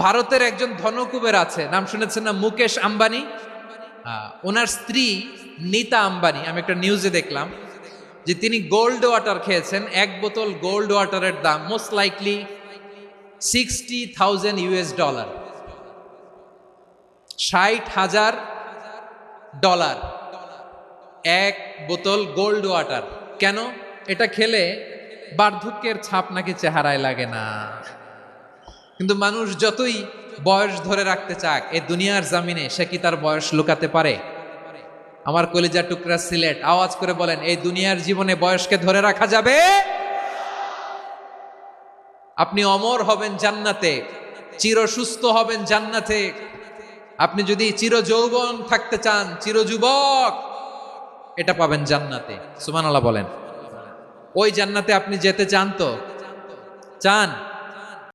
ভারতের একজন ধনকুবের আছে, নাম শুনেছেন না? মুকেশ আম্বানি। ওনার স্ত্রী নীতা আম্বানি, আমি একটা নিউজে দেখলাম যে তিনি গোল্ড ওয়াটার খেয়েছেন। এক বোতল গোল্ড ওয়াটারের দাম মোস্ট লাইকলি $60,000, $60,000 এক বোতল গোল্ড ওয়াটার। কেন? এটা খেলে বার্ধক্যের ছাপ নাকি চেহারায় লাগে না। কিন্তু মানুষ যতই বয়স ধরে রাখতে চাক এ দুনিয়ার জামিনে, সে কি তার বয়স লুকাতে পারে? আমার কলিজার টুকরা সিলেট, আওয়াজ করে বলেন, এই দুনিয়ার জীবনে বয়সকে ধরে রাখা যাবে? আপনি অমর হবেন জান্নাতে, চির সুস্থ হবেন জান্নাতে। আপনি যদি চির যৌবন থাকতে চান, চির যুবক, এটা পাবেন জান্নাতে। সুবহানাল্লাহ বলেন। ওই জান্নাতে আপনি যেতে চান তো? চান?